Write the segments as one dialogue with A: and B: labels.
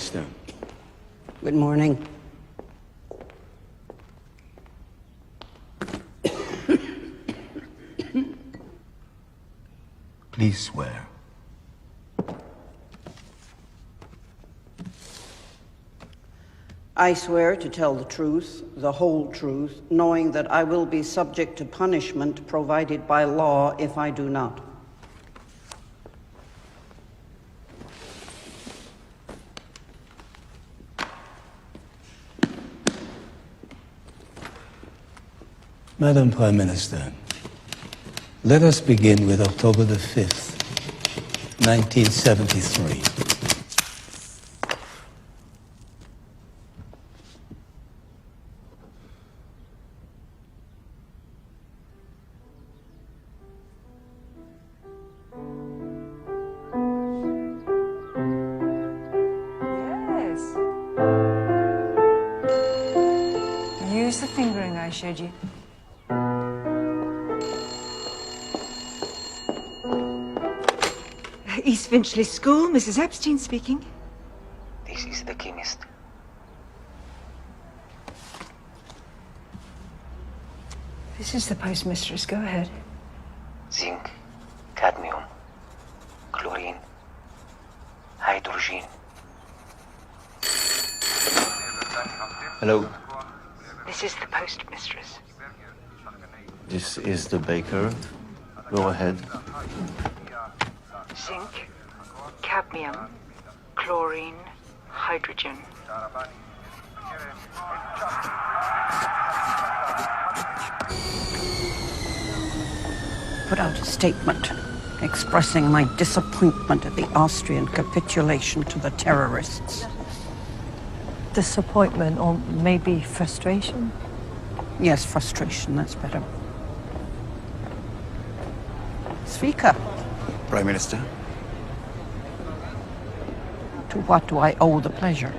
A: Minister.
B: Good morning.
A: Please swear.
B: I swear to tell the truth, the whole truth, knowing that I will be subject to punishment provided by law if I do not.
C: Madam Prime Minister, let us begin with October the 5th, 1973.
D: Yes. Use the fingering I showed you. East Finchley School, Mrs. Epstein speaking.
E: This is the chemist.
D: This is the postmistress. Go ahead.
E: Zinc, cadmium, chlorine, hydrogen.
A: Hello.
D: This is the postmistress.
A: This is the baker. Go ahead.
D: Zinc, cadmium, chlorine, hydrogen.
B: Put out a statement expressing my disappointment at the Austrian capitulation to the terrorists.
F: Disappointment or maybe frustration?
B: Yes, frustration, that's better. Svika,
A: Prime Minister.
B: to what do I owe the pleasure?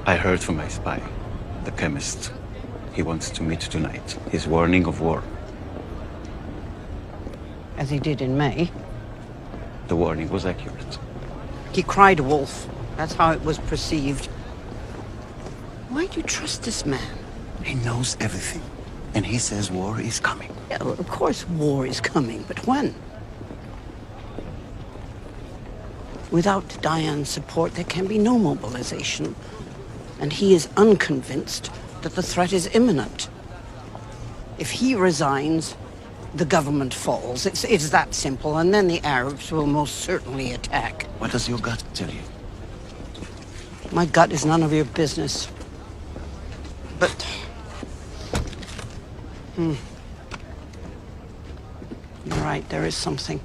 A: I heard from my spy, the chemist. He wants to meet tonight. His warning of war.
B: As he did in May.
A: The warning was accurate.
B: He cried wolf. That's how it was perceived. Why do you trust this man?
A: He knows everything. And he says war is coming.
B: Yeah, well, of course war is coming, but when? Without Diane's support, there can be no mobilization. And he is unconvinced that the threat is imminent. If he resigns, the government falls. It's that simple, and then the Arabs will most certainly attack.
A: What does your gut tell you?
B: My gut is none of your business. But... You're right, there is something.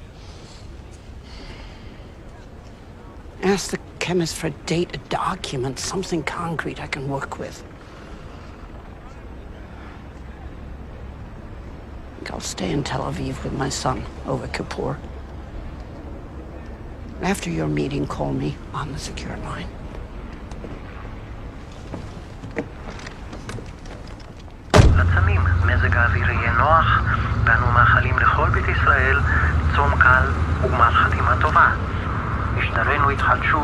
B: Ask the chemist for a date, a document, something concrete I can work with. I'll stay in Tel Aviv with my son over Kippur. After your meeting, call me on the secure line.
E: לצמים, מזג האוויר יהיה נוח, ואנו מאחלים לכל בית ישראל צום קל וגמר חתימה טובה. משדרינו יתחדשו.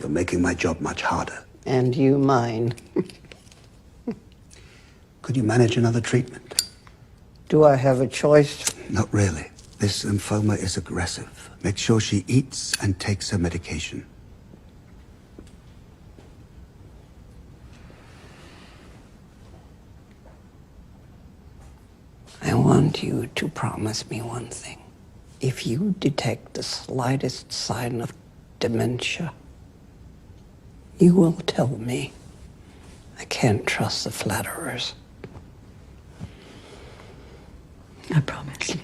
G: Making my job much harder.
B: And you mine.
G: Could you manage another treatment?
B: Do I have a choice?
G: Not really. This lymphoma is aggressive. Make sure she eats and takes her medication.
B: I want you to promise me one thing. If you detect the slightest sign of dementia, You will tell me. I can't trust the flatterers.
F: I promise.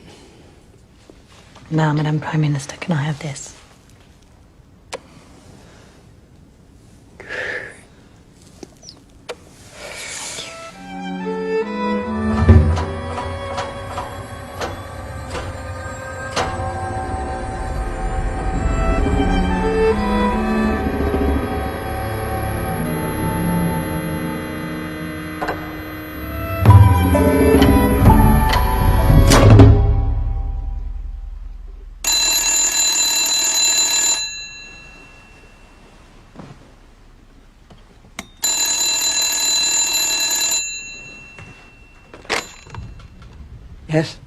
F: Now, Madam Prime Minister, can I have this?
B: Yes?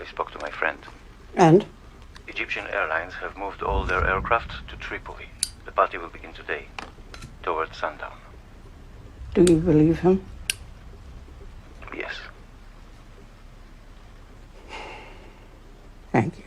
A: I spoke to my friend.
B: And?
A: Egyptian Airlines have moved all their aircraft to Tripoli. The party will begin today, towards sundown.
B: Do you believe him?
A: Yes.
B: Thank you.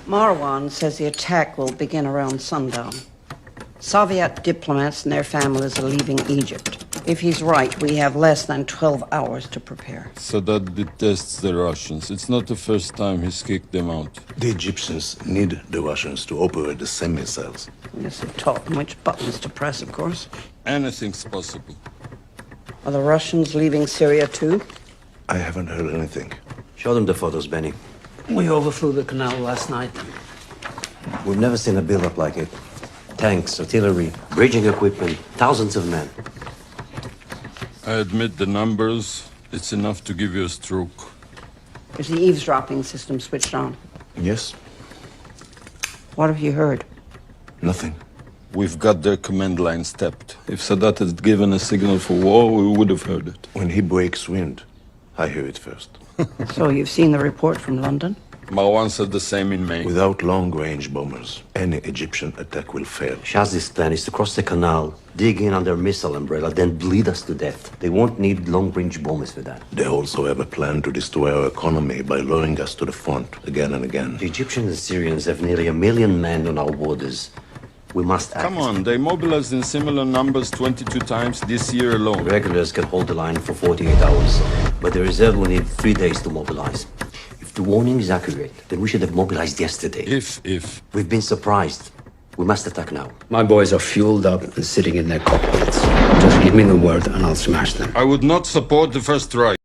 B: Marwan says the attack will begin around sundown. Soviet diplomats and their families are leaving Egypt. If he's right, we have less than 12 hours to prepare.
H: Sadat detests the Russians. It's not the first time he's kicked them out.
I: The Egyptians need the Russians to operate the same missiles.
B: Yes, they've taught them which buttons to press, of course.
H: Anything's possible.
B: Are the Russians leaving Syria too?
I: I haven't heard anything.
J: Show them the photos, Benny.
B: We overflew the canal last night.
J: We've never seen a build-up like it. Tanks, artillery, bridging equipment, thousands of men.
H: I admit the numbers. It's enough to give you a stroke.
B: Is the eavesdropping system switched on?
I: Yes?
B: What have you heard?
I: Nothing.
H: We've got their command line stepped. If Sadat had given a signal for war, we would have heard it.
I: When he breaks wind, I hear it first.
B: So you've seen the report from London?
H: Marwan said the same in May.
I: Without long-range bombers, any Egyptian attack will fail.
J: Shaz's plan is to cross the canal, dig in under missile umbrella, then bleed us to death. They won't need long-range bombers for that.
I: They also have a plan to destroy our economy by luring us to the front again and again.
J: The Egyptians and Syrians have nearly 1 million men on our borders. We must act.
H: Come on, they mobilized in similar numbers 22 times this year alone.
J: Regulars can hold the line for 48 hours, but the reserve will need 3 days to mobilize. If the warning is accurate, then we should have mobilized yesterday.
H: If.
J: We've been surprised. We must attack now.
K: My boys are fueled up and sitting in their cockpits. Just give me the word and I'll smash them.
H: I would not support the first strike.